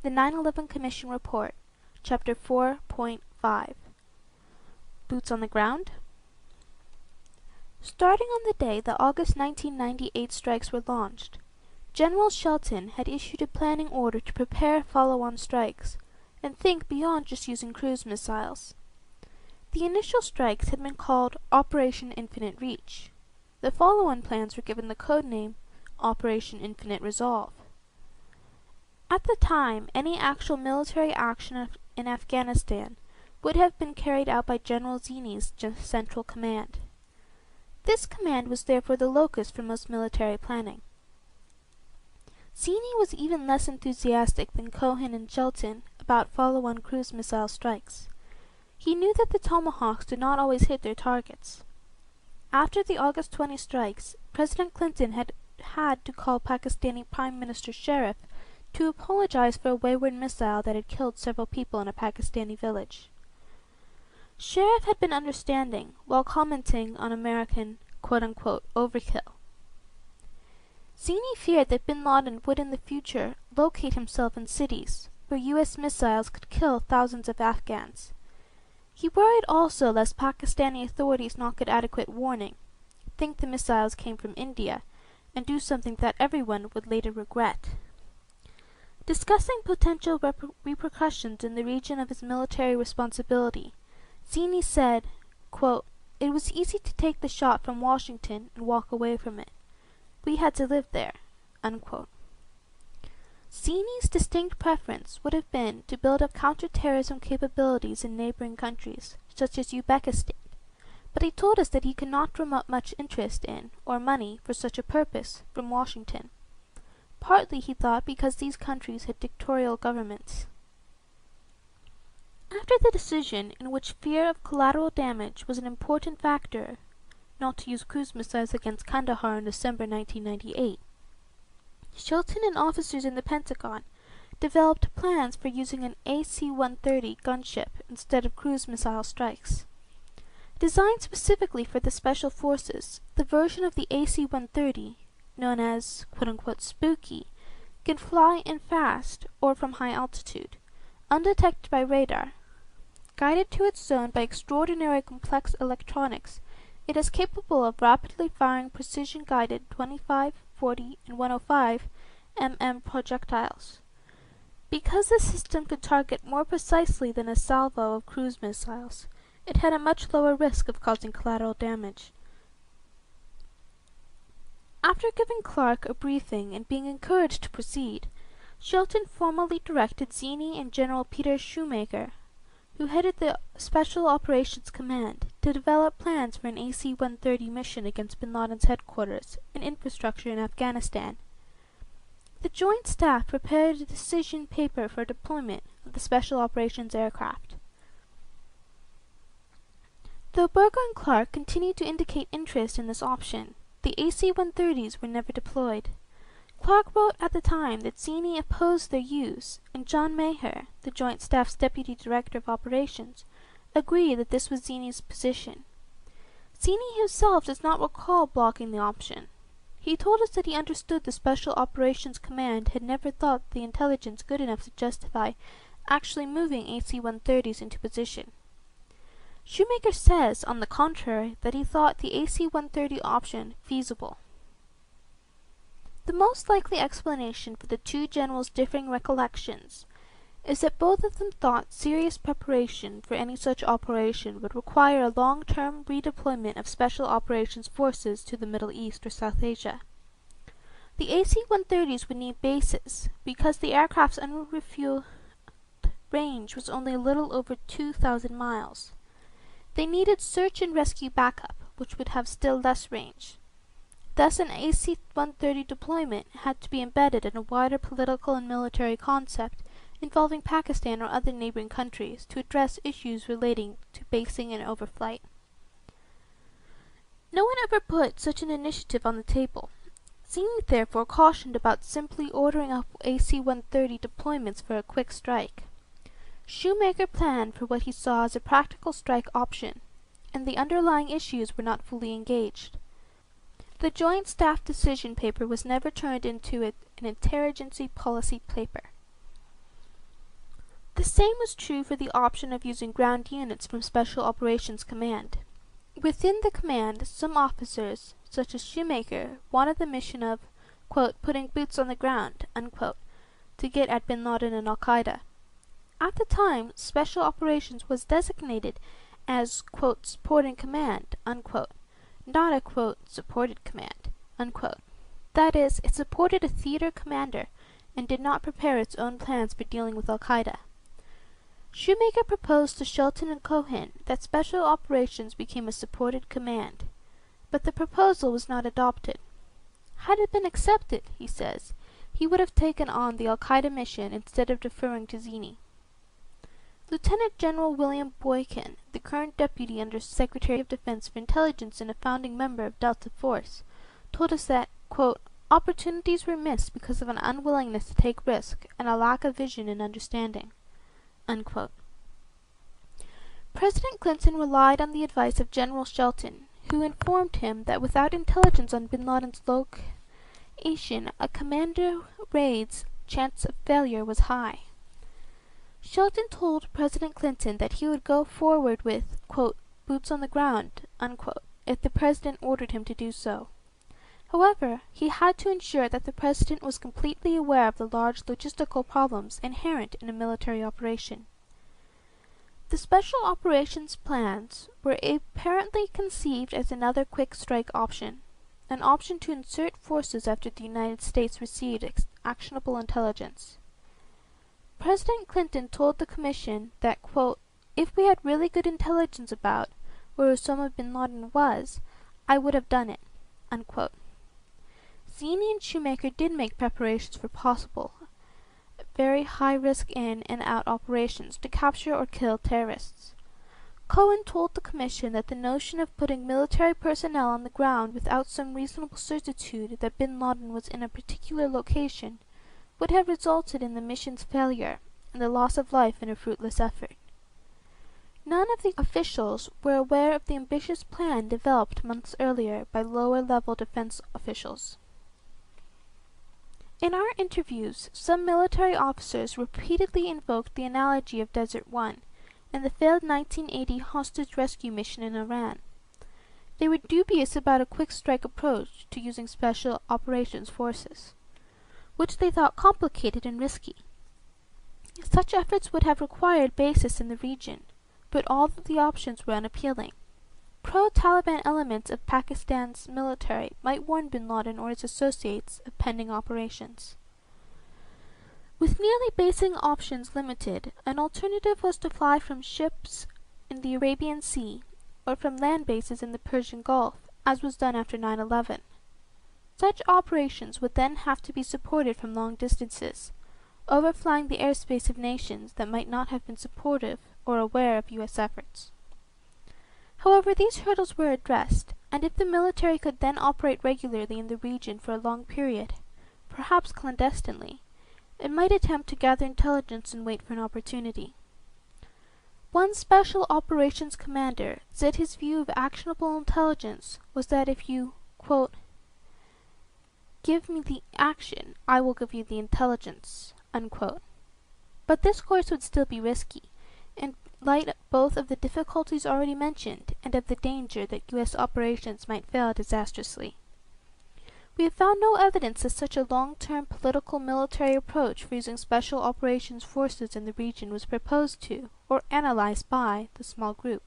The 9/11 Commission Report, Chapter 4.5 Boots on the Ground. Starting on the day the August 1998 strikes were launched, General Shelton had issued a planning order to prepare follow-on strikes and think beyond just using cruise missiles. The initial strikes had been called Operation Infinite Reach. The follow-on plans were given the code name Operation Infinite Resolve. At the time, any actual military action in Afghanistan would have been carried out by General Zinni's Central Command. This command was therefore the locus for most military planning. Zinni was even less enthusiastic than Cohen and Shelton about follow-on cruise missile strikes. He knew that the Tomahawks did not always hit their targets. After the August 20 strikes, President Clinton had to call Pakistani Prime Minister Sharif to apologize for a wayward missile that had killed several people in a Pakistani village. Sharif had been understanding while commenting on American quote-unquote overkill. Zinni feared that bin Laden would in the future locate himself in cities where U.S. missiles could kill thousands of Afghans. He worried also lest Pakistani authorities not get adequate warning, think the missiles came from India, and do something that everyone would later regret. Discussing potential repercussions in the region of his military responsibility, Zinni said, quote, "It was easy to take the shot from Washington and walk away from it. We had to live there." Unquote. Zinni's distinct preference would have been to build up counter-terrorism capabilities in neighboring countries, such as Uzbekistan, but he told us that he could not drum up much interest in, or money, for such a purpose, from Washington. Partly, he thought, because these countries had dictatorial governments. After the decision, in which fear of collateral damage was an important factor, not to use cruise missiles against Kandahar in December 1998, Shelton and officers in the Pentagon developed plans for using an AC-130 gunship instead of cruise missile strikes. Designed specifically for the Special Forces, the version of the AC-130, known as quote-unquote spooky, can fly in fast or from high altitude, undetected by radar. Guided to its zone by extraordinary complex electronics, it is capable of rapidly firing precision-guided 25, 40, and 105 mm projectiles. Because the system could target more precisely than a salvo of cruise missiles, it had a much lower risk of causing collateral damage. After giving Clark a briefing and being encouraged to proceed, Shelton formally directed Zinni and General Peter Shoemaker, who headed the Special Operations Command, to develop plans for an AC-130 mission against bin Laden's headquarters and infrastructure in Afghanistan. The Joint Staff prepared a decision paper for deployment of the Special Operations aircraft. Though Berger and Clark continued to indicate interest in this option, the AC-130s were never deployed. Clark wrote at the time that Zinni opposed their use, and John Maher, the Joint Staff's Deputy Director of Operations, agreed that this was Zinni's position. Zinni himself does not recall blocking the option. He told us that he understood the Special Operations Command had never thought the intelligence good enough to justify actually moving AC-130s into position. Shoemaker says, on the contrary, that he thought the AC-130 option feasible. The most likely explanation for the two generals' differing recollections is that both of them thought serious preparation for any such operation would require a long-term redeployment of Special Operations forces to the Middle East or South Asia. The AC-130s would need bases, because the aircraft's unrefueled range was only a little over 2,000 miles. They needed search and rescue backup, which would have still less range. Thus an AC-130 deployment had to be embedded in a wider political and military concept involving Pakistan or other neighboring countries to address issues relating to basing and overflight. No one ever put such an initiative on the table. Zinni therefore cautioned about simply ordering up AC-130 deployments for a quick strike. Shoemaker planned for what he saw as a practical strike option, and the underlying issues were not fully engaged. The Joint Staff decision paper was never turned into an interagency policy paper. The same was true for the option of using ground units from Special Operations Command. Within the command, some officers, such as Shoemaker, wanted the mission of, quote, putting boots on the ground, unquote, to get at bin Laden and Al-Qaeda. At the time, Special Operations was designated as, quote, supporting command, unquote, not a, quote, supported command, unquote. That is, it supported a theater commander and did not prepare its own plans for dealing with Al-Qaeda. Shoemaker proposed to Shelton and Cohen that Special Operations became a supported command, but the proposal was not adopted. Had it been accepted, he says, he would have taken on the Al-Qaeda mission instead of deferring to Zini. Lieutenant General William Boykin, the current Deputy Under Secretary of Defense for Intelligence and a founding member of Delta Force, told us that, quote, opportunities were missed because of an unwillingness to take risk and a lack of vision and understanding, unquote. President Clinton relied on the advice of General Shelton, who informed him that without intelligence on bin Laden's location, a commando raid's chance of failure was high. Shelton told President Clinton that he would go forward with, quote, boots on the ground, unquote, if the President ordered him to do so. However, he had to ensure that the President was completely aware of the large logistical problems inherent in a military operation. The Special Operations plans were apparently conceived as another quick strike option, an option to insert forces after the United States received actionable intelligence. President Clinton told the Commission that, quote, if we had really good intelligence about where Osama bin Laden was, I would have done it, unquote. Zini and Shoemaker did make preparations for possible, very high-risk in and out operations to capture or kill terrorists. Cohen told the Commission that the notion of putting military personnel on the ground without some reasonable certitude that bin Laden was in a particular location would have resulted in the mission's failure and the loss of life in a fruitless effort. None of the officials were aware of the ambitious plan developed months earlier by lower-level defense officials. In our interviews, some military officers repeatedly invoked the analogy of Desert One and the failed 1980 hostage rescue mission in Iran. They were dubious about a quick strike approach to using Special Operations forces, which they thought complicated and risky. Such efforts would have required bases in the region, but all of the options were unappealing. Pro-Taliban elements of Pakistan's military might warn bin Laden or his associates of pending operations. With nearly basing options limited, an alternative was to fly from ships in the Arabian Sea or from land bases in the Persian Gulf, as was done after 9/11. Such operations would then have to be supported from long distances, overflying the airspace of nations that might not have been supportive or aware of U.S. efforts. However, these hurdles were addressed, and if the military could then operate regularly in the region for a long period, perhaps clandestinely, it might attempt to gather intelligence and wait for an opportunity. One Special Operations commander said his view of actionable intelligence was that if you, quote, give me the action, I will give you the intelligence, unquote. But this course would still be risky, in light both of the difficulties already mentioned and of the danger that U.S. operations might fail disastrously. We have found no evidence that such a long-term political military approach for using Special Operations forces in the region was proposed to or analyzed by the small group,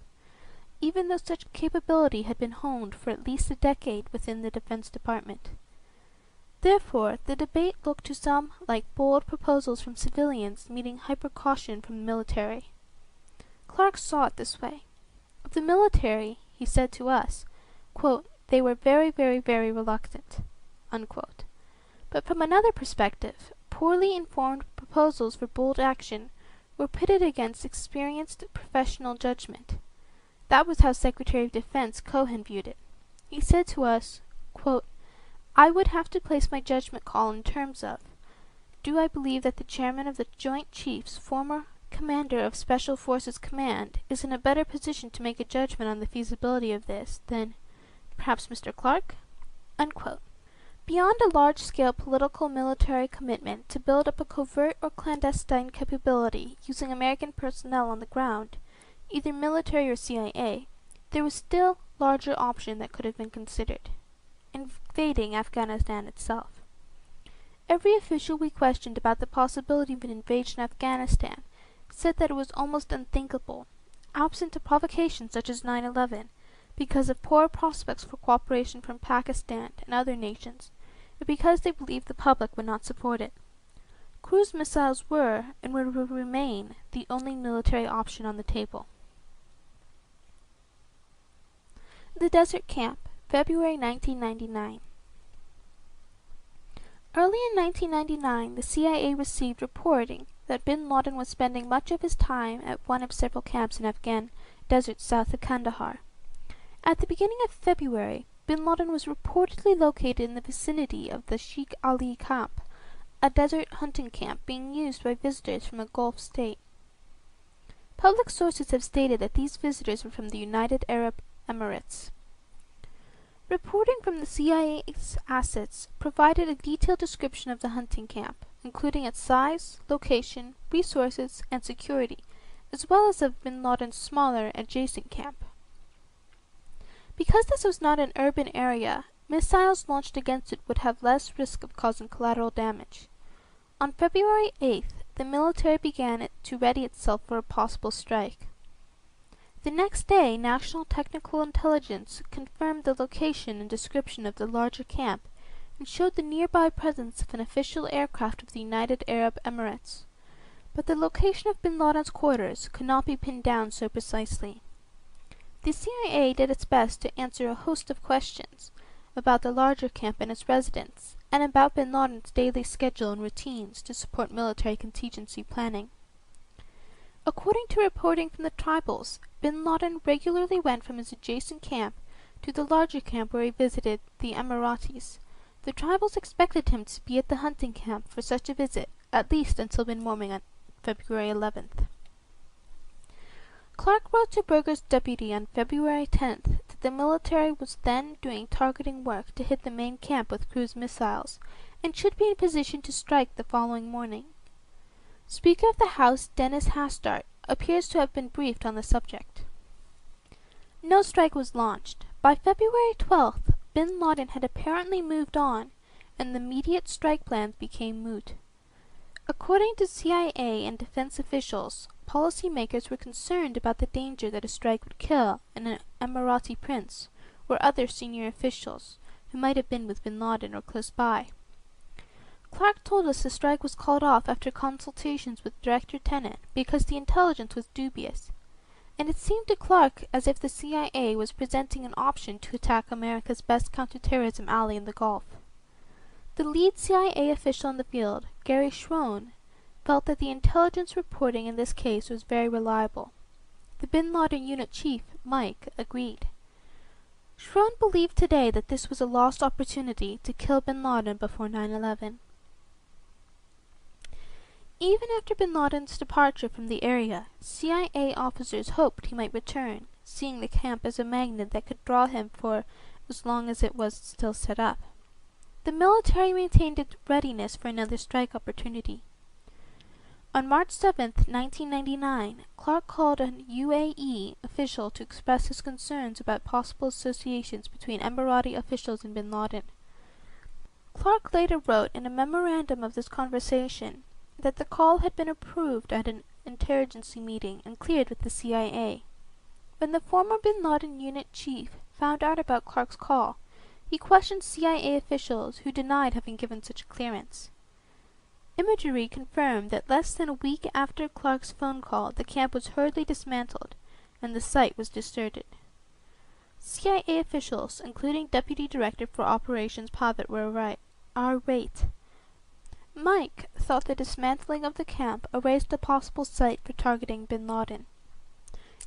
even though such capability had been honed for at least a decade within the Defense Department. Therefore, the debate looked to some like bold proposals from civilians meeting hyper-caution from the military. Clark saw it this way. Of the military, he said to us, quote, they were very, very, very reluctant, unquote. But from another perspective, poorly informed proposals for bold action were pitted against experienced professional judgment. That was how Secretary of Defense Cohen viewed it. He said to us, quote, I would have to place my judgment call in terms of, do I believe that the chairman of the Joint Chiefs, former commander of Special Forces Command, is in a better position to make a judgment on the feasibility of this than perhaps Mr. Clark? Unquote. Beyond a large-scale political military commitment to build up a covert or clandestine capability using American personnel on the ground, either military or CIA, there was still a larger option that could have been considered: invading Afghanistan itself. Every official we questioned about the possibility of an invasion of Afghanistan said that it was almost unthinkable, absent a provocation such as 9/11, because of poor prospects for cooperation from Pakistan and other nations, and because they believed the public would not support it. Cruise missiles were, and would remain, the only military option on the table. The Desert Camp, February 1999. Early in 1999, the CIA received reporting that bin Laden was spending much of his time at one of several camps in Afghan deserts south of Kandahar. At the beginning of February, bin Laden was reportedly located in the vicinity of the Sheikh Ali Camp, a desert hunting camp being used by visitors from a Gulf state. Public sources have stated that these visitors were from the United Arab Emirates. Reporting from the CIA's assets provided a detailed description of the hunting camp, including its size, location, resources, and security, as well as of bin Laden's smaller adjacent camp. Because this was not an urban area, missiles launched against it would have less risk of causing collateral damage. On February 8th, the military began to ready itself for a possible strike. The next day, National Technical Intelligence confirmed the location and description of the larger camp, and showed the nearby presence of an official aircraft of the United Arab Emirates. But the location of bin Laden's quarters could not be pinned down so precisely. The CIA did its best to answer a host of questions about the larger camp and its residents, and about bin Laden's daily schedule and routines to support military contingency planning. According to reporting from the tribals, bin Laden regularly went from his adjacent camp to the larger camp where he visited the Emiratis. The tribals expected him to be at the hunting camp for such a visit, at least until mid-morning on February 11th. Clark wrote to Berger's deputy on February 10th that the military was then doing targeting work to hit the main camp with cruise missiles, and should be in position to strike the following morning. Speaker of the House Dennis Hastert appears to have been briefed on the subject. No strike was launched. By February 12th, bin Laden had apparently moved on, and the immediate strike plans became moot. According to CIA and defense officials, policymakers were concerned about the danger that a strike would kill an Emirati prince, or other senior officials, who might have been with bin Laden or close by. Clark told us the strike was called off after consultations with Director Tennant because the intelligence was dubious, and it seemed to Clark as if the CIA was presenting an option to attack America's best counterterrorism ally in the Gulf. The lead CIA official in the field, Gary Schroen, felt that the intelligence reporting in this case was very reliable. The bin Laden unit chief, Mike, agreed. Schroen believed today that this was a lost opportunity to kill bin Laden before 9/11. Even after bin Laden's departure from the area, CIA officers hoped he might return, seeing the camp as a magnet that could draw him for as long as it was still set up. The military maintained its readiness for another strike opportunity. On March 7, 1999, Clark called an UAE official to express his concerns about possible associations between Emirati officials and bin Laden. Clark later wrote in a memorandum of this conversation that the call had been approved at an interagency meeting and cleared with the CIA. When the former bin Laden unit chief found out about Clark's call, he questioned CIA officials who denied having given such a clearance. Imagery confirmed that less than a week after Clark's phone call, the camp was hurriedly dismantled, and the site was deserted. CIA officials, including Deputy Director for Operations Pavitt, were irate. Mike thought the dismantling of the camp erased a possible site for targeting bin Laden.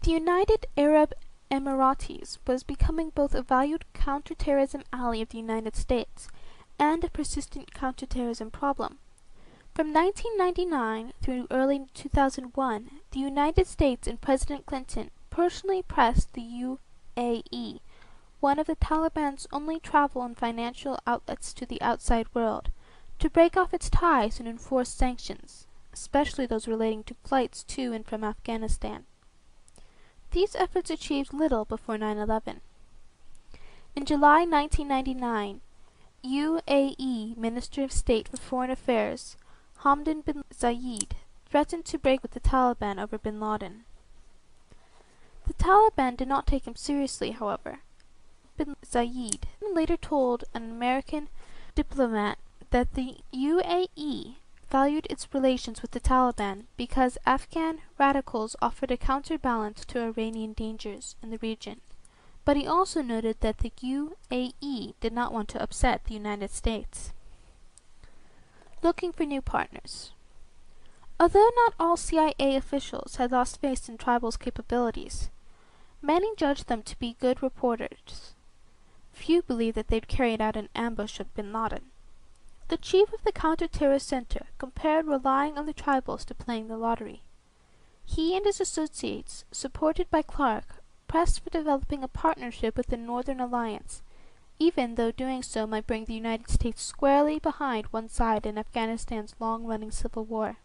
The United Arab Emiratis was becoming both a valued counterterrorism ally of the United States and a persistent counterterrorism problem. From 1999 through early 2001, the United States and President Clinton personally pressed the UAE one of the Taliban's only travel and financial outlets to the outside world, to break off its ties and enforce sanctions, especially those relating to flights to and from Afghanistan. These efforts achieved little before 9/11. In July 1999, UAE Minister of State for Foreign Affairs Hamdan bin Zayed threatened to break with the Taliban over bin Laden. The Taliban did not take him seriously, however. Bin Zayed later told an American diplomat that the UAE valued its relations with the Taliban because Afghan radicals offered a counterbalance to Iranian dangers in the region, but he also noted that the UAE did not want to upset the United States. Looking for new partners. Although not all CIA officials had lost faith in Tribal's capabilities, many judged them to be good reporters. Few believed that they'd carried out an ambush of bin Laden. The chief of the counter-terror center compared relying on the Tribals to playing the lottery. He and his associates, supported by Clark, pressed for developing a partnership with the Northern Alliance, even though doing so might bring the United States squarely behind one side in Afghanistan's long-running civil war.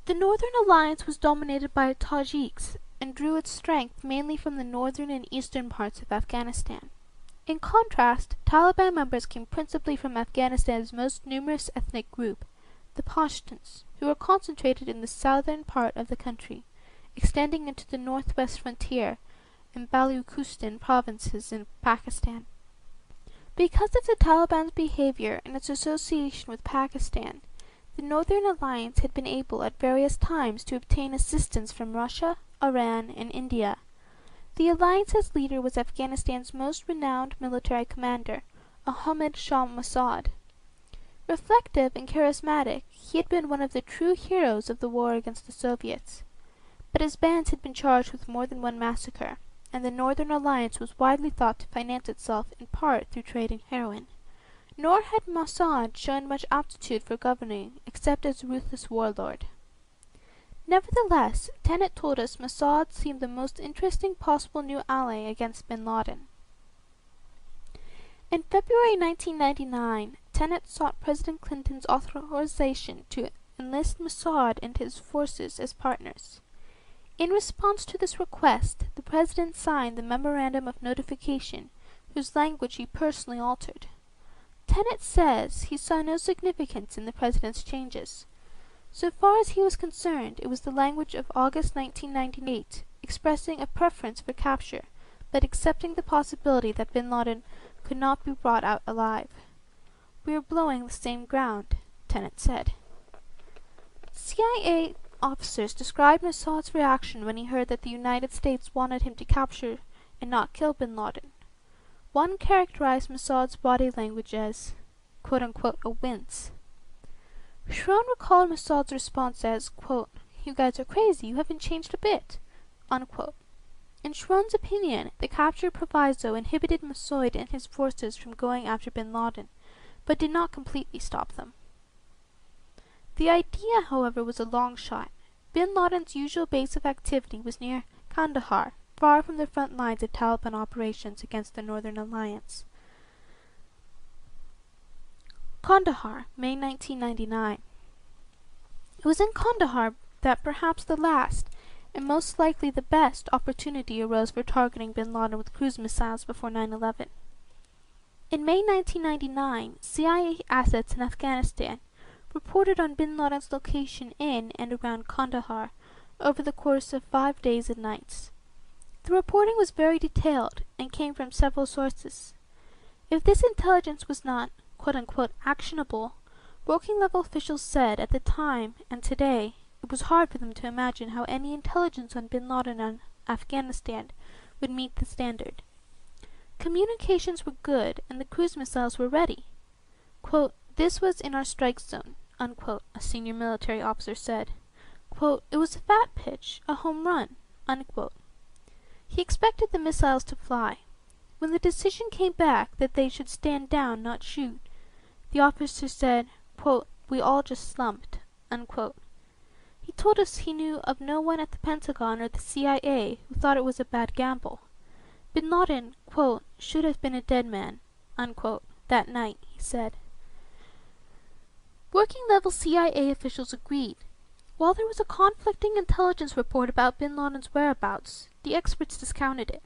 The Northern Alliance was dominated by Tajiks and drew its strength mainly from the northern and eastern parts of Afghanistan. In contrast, Taliban members came principally from Afghanistan's most numerous ethnic group, the Pashtuns, who were concentrated in the southern part of the country, extending into the northwest frontier and Baluchistan provinces in Pakistan. Because of the Taliban's behavior and its association with Pakistan, the Northern Alliance had been able at various times to obtain assistance from Russia, Iran, and India. The alliance's leader was Afghanistan's most renowned military commander, Ahmad Shah Massoud. Reflective and charismatic, he had been one of the true heroes of the war against the Soviets. But his bands had been charged with more than one massacre, and the Northern Alliance was widely thought to finance itself in part through trade in heroin. Nor had Massoud shown much aptitude for governing, except as a ruthless warlord. Nevertheless, Tenet told us Massoud seemed the most interesting possible new ally against bin Laden. In February 1999, Tenet sought President Clinton's authorization to enlist Massoud and his forces as partners. In response to this request, the President signed the Memorandum of Notification, whose language he personally altered. Tenet says he saw no significance in the President's changes. So far as he was concerned, it was the language of August 1998, expressing a preference for capture, but accepting the possibility that bin Laden could not be brought out alive. "We are blowing the same ground," Tenet said. CIA officers described Massoud's reaction when he heard that the United States wanted him to capture and not kill bin Laden. One characterized Massoud's body language as, quote-unquote, a wince. Schron recalled Massoud's response as, quote, "You guys are crazy, you haven't changed a bit," unquote. In Schron's opinion, the capture proviso inhibited Massoud and his forces from going after bin Laden, but did not completely stop them. The idea, however, was a long shot. Bin Laden's usual base of activity was near Kandahar, far from the front lines of Taliban operations against the Northern Alliance. Kandahar, May 1999. It was in Kandahar that perhaps the last, and most likely the best, opportunity arose for targeting bin Laden with cruise missiles before 9/11. In May 1999, CIA assets in Afghanistan reported on bin Laden's location in and around Kandahar over the course of 5 days and nights. The reporting was very detailed and came from several sources. If this intelligence was not quote-unquote actionable, working-level officials said at the time and today it was hard for them to imagine how any intelligence on bin Laden and Afghanistan would meet the standard. Communications were good and the cruise missiles were ready. Quote, "This was in our strike zone," unquote, a senior military officer said. Quote, "It was a fat pitch, a home run," unquote. He expected the missiles to fly. When the decision came back that they should stand down, not shoot, the officer said, quote, "We all just slumped," unquote. He told us he knew of no one at the Pentagon or the CIA who thought it was a bad gamble. Bin Laden, quote, should have been a dead man, unquote, that night, he said. Working-level CIA officials agreed. While there was a conflicting intelligence report about Bin Laden's whereabouts, the experts discounted it.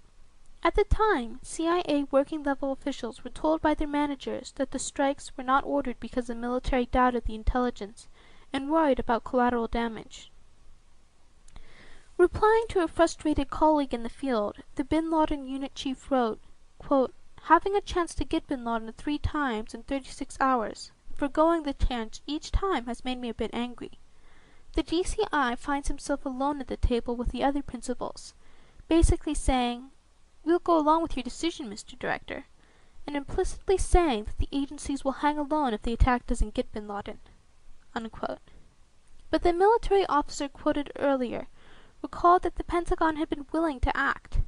At the time, CIA working-level officials were told by their managers that the strikes were not ordered because the military doubted the intelligence and worried about collateral damage. Replying to a frustrated colleague in the field, the Bin Laden unit chief wrote, quote, having a chance to get Bin Laden 3 times in 36 hours, forgoing the chance each time has made me a bit angry. The DCI finds himself alone at the table with the other principals, basically saying, we'll go along with your decision, Mr. Director, and implicitly saying that the agencies will hang alone if the attack doesn't get Bin Laden, unquote. But the military officer quoted earlier recalled that the Pentagon had been willing to act.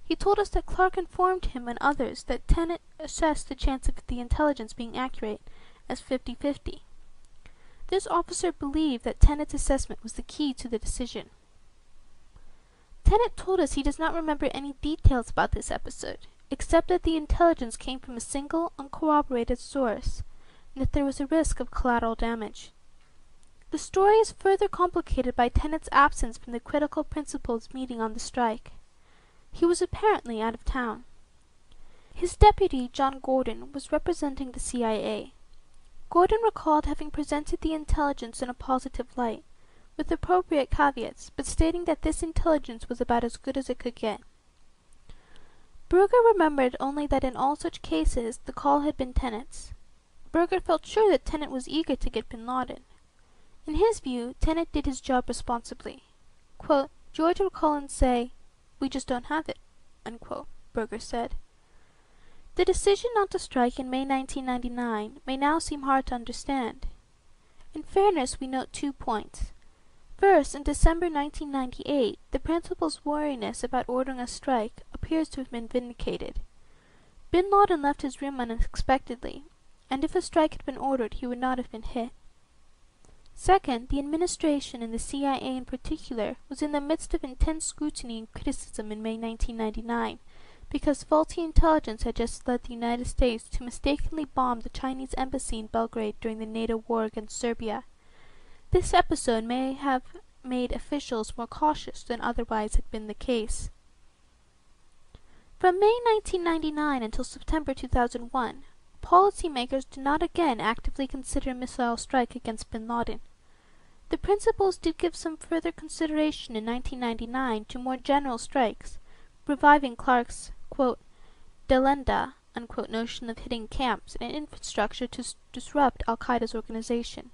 He told us that Clark informed him and others that Tenet assessed the chance of the intelligence being accurate as 50-50. This officer believed that Tenet's assessment was the key to the decision. Tenet told us he does not remember any details about this episode, except that the intelligence came from a single, uncorroborated source, and that there was a risk of collateral damage. The story is further complicated by Tenet's absence from the critical principals meeting on the strike. He was apparently out of town. His deputy, John Gordon, was representing the CIA. Gordon recalled having presented the intelligence in a positive light, with appropriate caveats, but stating that this intelligence was about as good as it could get. Berger remembered only that in all such cases the call had been Tenet's. Berger felt sure that Tenet was eager to get Bin Laden. In his view, Tenet did his job responsibly. Quote, George would call and say, we just don't have it, unquote, Berger said. The decision not to strike in May 1999 may now seem hard to understand. In fairness, we note 2 points. First, in December 1998, the principal's wariness about ordering a strike appears to have been vindicated. Bin Laden left his room unexpectedly, and if a strike had been ordered, he would not have been hit. Second, the administration and the CIA in particular was in the midst of intense scrutiny and criticism in May 1999, because faulty intelligence had just led the United States to mistakenly bomb the Chinese embassy in Belgrade during the NATO war against Serbia. This episode may have made officials more cautious than otherwise had been the case. From May 1999 until September 2001, policymakers did not again actively consider a missile strike against Bin Laden. The principals did give some further consideration in 1999 to more general strikes, reviving Clark's, quote, delenda, unquote, notion of hitting camps and infrastructure to disrupt al-Qaeda's organization.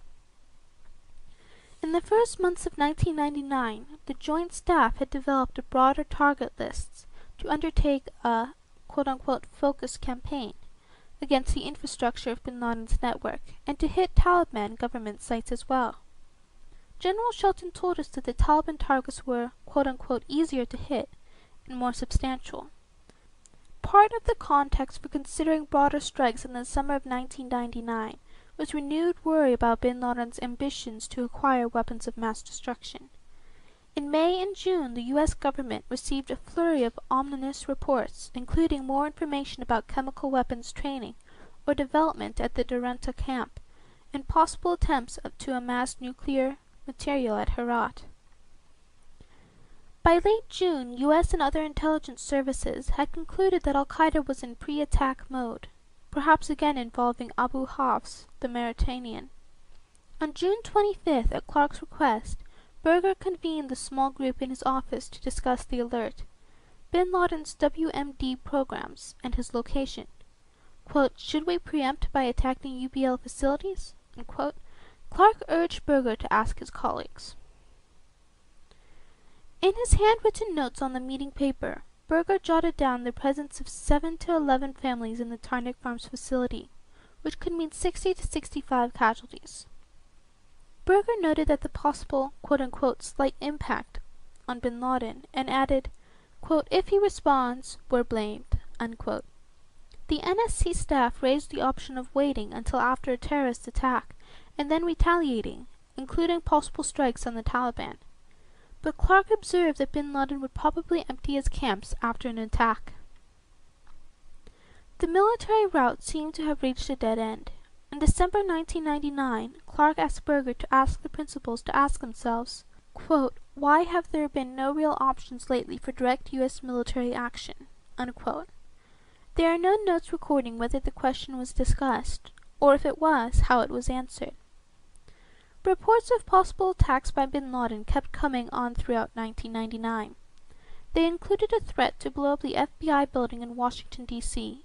In the first months of 1999, the Joint Staff had developed a broader target lists to undertake a, quote-unquote, focus campaign against the infrastructure of Bin Laden's network, and to hit Taliban government sites as well. General Shelton told us that the Taliban targets were, quote-unquote, easier to hit and more substantial. Part of the context for considering broader strikes in the summer of 1999 was renewed worry about Bin Laden's ambitions to acquire weapons of mass destruction. In May and June, the U.S. government received a flurry of ominous reports, including more information about chemical weapons training or development at the Duranta camp, and possible attempts to amass nuclear material at Herat. By late June, U.S. and other intelligence services had concluded that al-Qaeda was in pre-attack mode, perhaps again involving Abu Hafs, the Mauritanian. On June 25th, at Clark's request, Berger convened the small group in his office to discuss the alert, Bin Laden's WMD programs, and his location. Quote, should we preempt by attacking UBL facilities? Unquote. Clark urged Berger to ask his colleagues. In his handwritten notes on the meeting paper, Berger jotted down the presence of 7 to 11 families in the Tarnik Farms facility, which could mean 60 to 65 casualties. Berger noted that the possible, quote-unquote, slight impact on Bin Laden, and added, quote, if he responds, we're blamed, unquote. The NSC staff raised the option of waiting until after a terrorist attack, and then retaliating, including possible strikes on the Taliban. But Clark observed that Bin Laden would probably empty his camps after an attack. The military route seemed to have reached a dead end. In December 1999, Clark asked Berger to ask the principals to ask themselves, quote, "Why have there been no real options lately for direct U.S. military action?" Unquote. There are no notes recording whether the question was discussed, or if it was, how it was answered. Reports of possible attacks by bin Laden kept coming on throughout 1999. They included a threat to blow up the FBI building in Washington, D.C.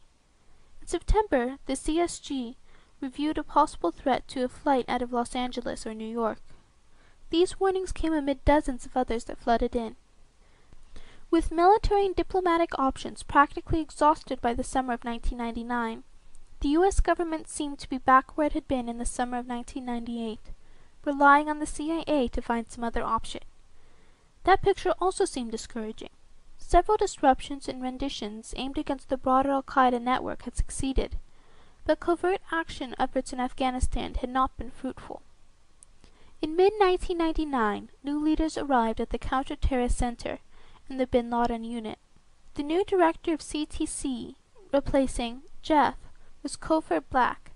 In September, the CSG reviewed a possible threat to a flight out of Los Angeles or New York. These warnings came amid dozens of others that flooded in. With military and diplomatic options practically exhausted by the summer of 1999, the U.S. government seemed to be back where it had been in the summer of 1998, relying on the CIA to find some other option. That picture also seemed discouraging. Several disruptions and renditions aimed against the broader al-Qaeda network had succeeded, but covert action efforts in Afghanistan had not been fruitful. In mid-1999, new leaders arrived at the Counter-Terrorist Center and the bin Laden unit. The new director of CTC, replacing Jeff, was Cofer Black.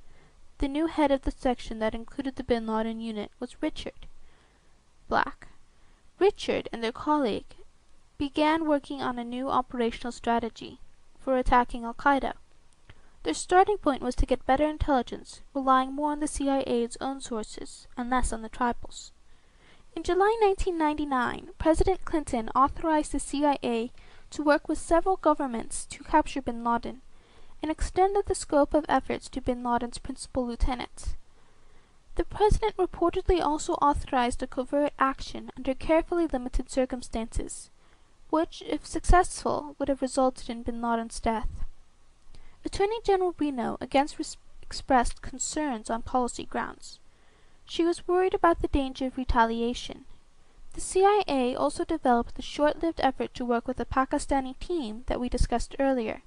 The new head of the section that included the bin Laden unit was Richard Black. Richard and their colleague began working on a new operational strategy for attacking al-Qaeda. Their starting point was to get better intelligence, relying more on the CIA's own sources and less on the tribals. In July 1999, President Clinton authorized the CIA to work with several governments to capture bin Laden, and extended the scope of efforts to bin Laden's principal lieutenants. The President reportedly also authorized a covert action under carefully limited circumstances, which, if successful, would have resulted in bin Laden's death. Attorney General Reno again expressed concerns on policy grounds. She was worried about the danger of retaliation. The CIA also developed the short-lived effort to work with a Pakistani team that we discussed earlier,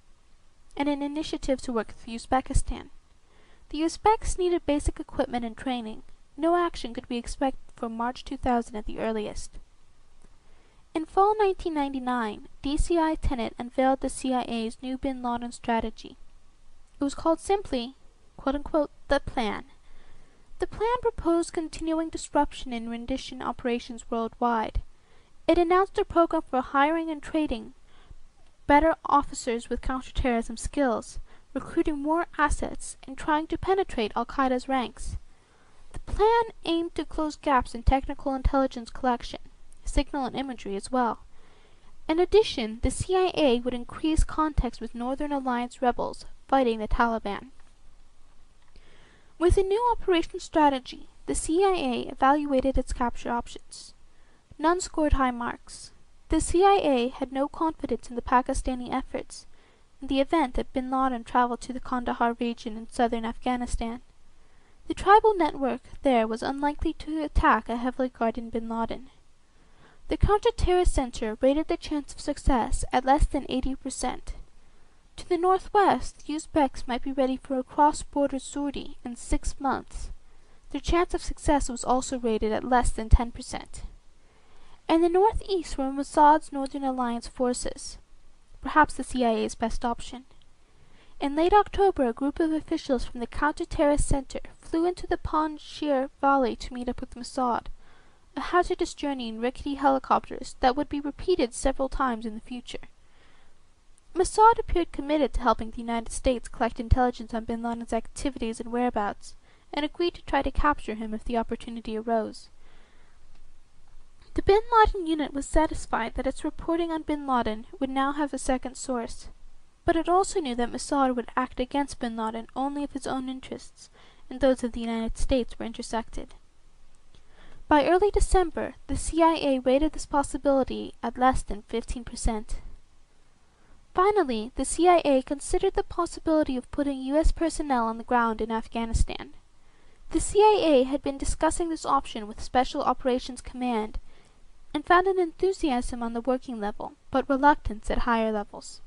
and an initiative to work with Uzbekistan. The Uzbeks needed basic equipment and training. No action could be expected for March 2000 at the earliest. In fall 1999, DCI Tenet unveiled the CIA's new bin Laden strategy. It was called simply, quote-unquote, the Plan. The plan proposed continuing disruption in rendition operations worldwide. It announced a program for hiring and training better officers with counterterrorism skills, recruiting more assets, and trying to penetrate al-Qaeda's ranks. The plan aimed to close gaps in technical intelligence collection, signal and imagery as well. In addition, the CIA would increase contacts with Northern Alliance rebels fighting the Taliban. With the new operation strategy, the CIA evaluated its capture options. None scored high marks. The CIA had no confidence in the Pakistani efforts, in the event that bin Laden traveled to the Kandahar region in southern Afghanistan. The tribal network there was unlikely to attack a heavily guarded bin Laden. The Counter-Terrorist Center rated the chance of success at less than 80%. To the northwest, the Uzbeks might be ready for a cross-border sortie in 6 months. Their chance of success was also rated at less than 10%. In the northeast were Mossad's Northern Alliance forces, perhaps the CIA's best option. In late October, a group of officials from the Counter-Terrorist Center flew into the Panjshir Valley to meet up with Mossad, a hazardous journey in rickety helicopters that would be repeated several times in the future. Mossad appeared committed to helping the United States collect intelligence on bin Laden's activities and whereabouts, and agreed to try to capture him if the opportunity arose. The bin Laden unit was satisfied that its reporting on bin Laden would now have a second source, but it also knew that Mossad would act against bin Laden only if his own interests and those of the United States were intersected. By early December, the CIA rated this possibility at less than 15%. Finally, the CIA considered the possibility of putting U.S. personnel on the ground in Afghanistan. The CIA had been discussing this option with Special Operations Command and found an enthusiasm on the working level, but reluctance at higher levels.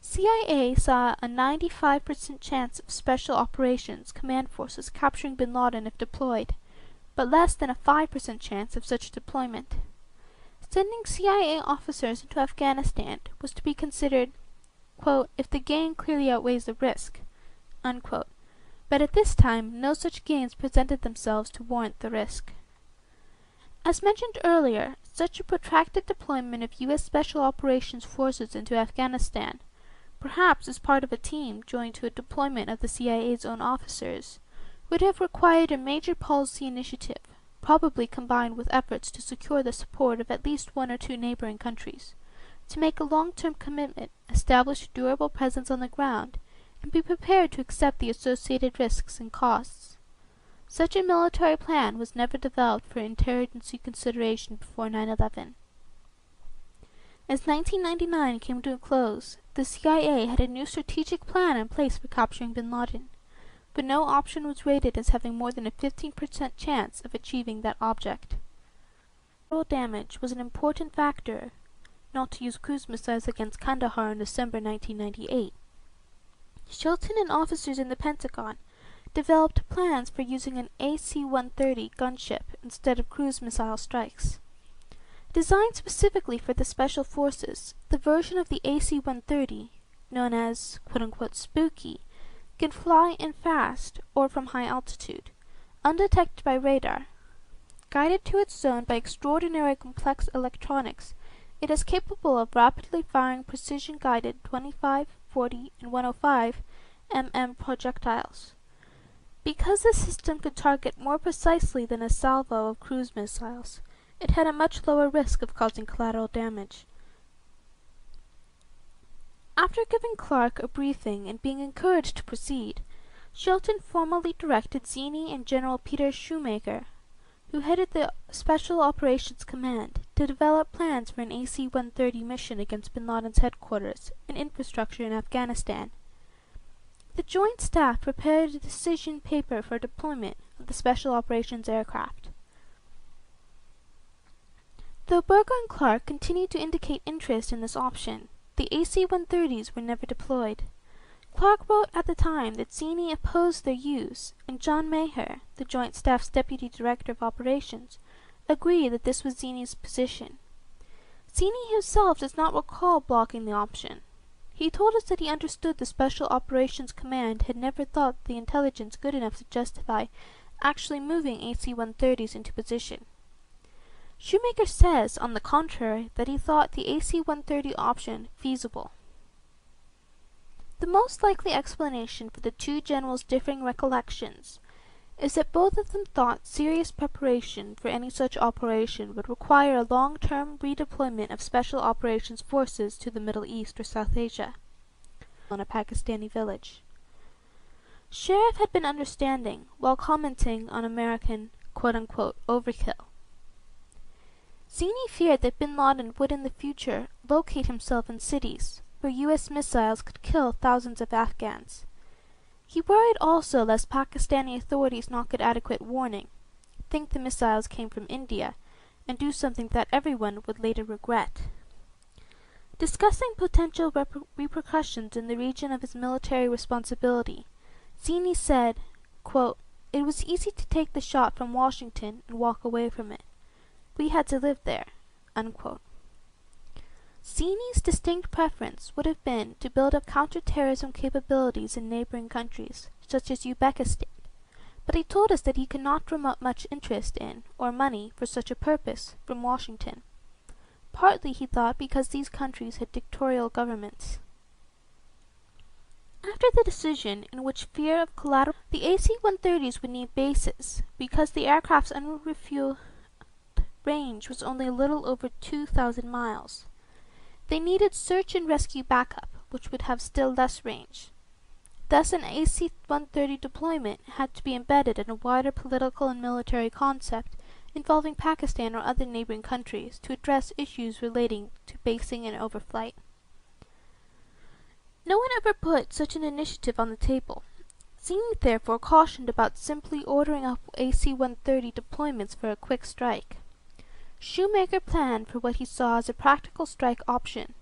CIA saw a 95% chance of Special Operations Command forces capturing bin Laden if deployed, but less than a 5% chance of such deployment. Sending CIA officers into Afghanistan was to be considered quote, if the gain clearly outweighs the risk, unquote. But at this time no such gains presented themselves to warrant the risk. As mentioned earlier, such a protracted deployment of U.S. Special Operations Forces into Afghanistan, perhaps as part of a team joined to a deployment of the CIA's own officers, would have required a major policy initiative, probably combined with efforts to secure the support of at least one or two neighboring countries, to make a long-term commitment, establish a durable presence on the ground, and be prepared to accept the associated risks and costs. Such a military plan was never developed for interagency consideration before 9/11. As 1999 came to a close, the CIA had a new strategic plan in place for capturing bin Laden, but no option was rated as having more than a 15% chance of achieving that object. Collateral damage was an important factor, not to use cruise missiles against Kandahar in December 1998. Shelton and officers in the Pentagon developed plans for using an AC-130 gunship instead of cruise missile strikes. Designed specifically for the Special Forces, the version of the AC-130, known as quote-unquote spooky, can fly in fast or from high altitude, undetected by radar. Guided to its zone by extraordinary complex electronics, it is capable of rapidly firing precision-guided 25, 40, and 105 mm projectiles. Because the system could target more precisely than a salvo of cruise missiles, it had a much lower risk of causing collateral damage. After giving Clark a briefing and being encouraged to proceed, Shelton formally directed Zinni and General Peter Shoemaker, who headed the Special Operations Command, to develop plans for an AC-130 mission against bin Laden's headquarters and infrastructure in Afghanistan. The Joint Staff prepared a decision paper for deployment of the Special Operations aircraft. Though Berger and Clark continued to indicate interest in this option, the AC-130s were never deployed. Clark wrote at the time that Zinni opposed their use, and John Maher, the Joint Staff's Deputy Director of Operations, agreed that this was Zinni's position. Zinni himself does not recall blocking the option. He told us that he understood the Special Operations Command had never thought the intelligence good enough to justify actually moving AC-130s into position. Shoemaker says, on the contrary, that he thought the AC-130 option feasible. The most likely explanation for the two generals' differing recollections is that both of them thought serious preparation for any such operation would require a long-term redeployment of Special Operations Forces to the Middle East or South Asia, on a Pakistani village. Sheriff had been understanding while commenting on American quote-unquote overkill. Zinni feared that bin Laden would in the future locate himself in cities where U.S. missiles could kill thousands of Afghans. He worried also lest Pakistani authorities not get adequate warning, think the missiles came from India, and do something that everyone would later regret. Discussing potential repercussions in the region of his military responsibility, Zinni said, quote, "It was easy to take the shot from Washington and walk away from it. We had to live there." Unquote. Zinni's distinct preference would have been to build up counter-terrorism capabilities in neighboring countries, such as Uzbekistan, but he told us that he could not drum up much interest in, or money, for such a purpose, from Washington. Partly, he thought, because these countries had dictatorial governments. After the decision, in which fear of collateral, the AC-130s would need bases, because the aircraft's unrefueled range was only a little over 2,000 miles. They needed search and rescue backup, which would have still less range. Thus an AC-130 deployment had to be embedded in a wider political and military concept involving Pakistan or other neighboring countries to address issues relating to basing and overflight. No one ever put such an initiative on the table. Zinni therefore cautioned about simply ordering up AC-130 deployments for a quick strike. Shoemaker planned for what he saw as a practical strike option,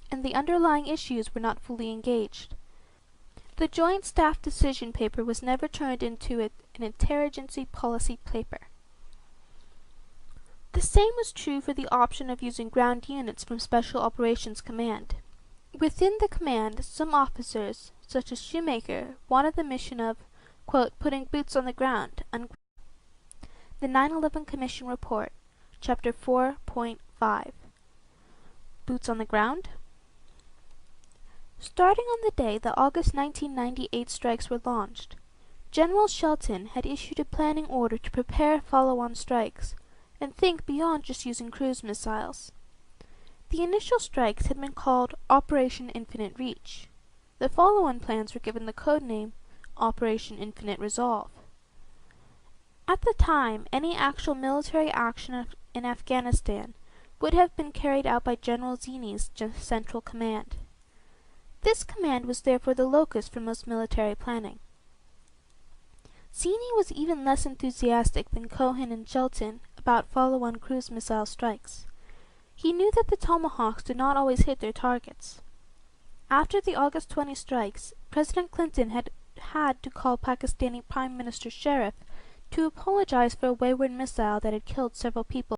and the underlying issues were not fully engaged. The Joint Staff decision paper was never turned into an interagency policy paper. The same was true for the option of using ground units from Special Operations Command. Within the command, some officers, such as Shoemaker, wanted the mission of, quote, putting boots on the ground, unquote. The 9/11 Commission Report, Chapter 4.5. Boots on the Ground? Starting on the day the August 1998 strikes were launched, General Shelton had issued a planning order to prepare follow-on strikes and think beyond just using cruise missiles. The initial strikes had been called Operation Infinite Reach. The follow-on plans were given the code name Operation Infinite Resolve. At the time, any actual military action in Afghanistan would have been carried out by General Zinni's Central Command. This command was therefore the locus for most military planning. Zinni was even less enthusiastic than Cohen and Shelton about follow-on cruise missile strikes. He knew that the Tomahawks did not always hit their targets. After the August 20 strikes, President Clinton had to call Pakistani Prime Minister Sharif to apologize for a wayward missile that had killed several people.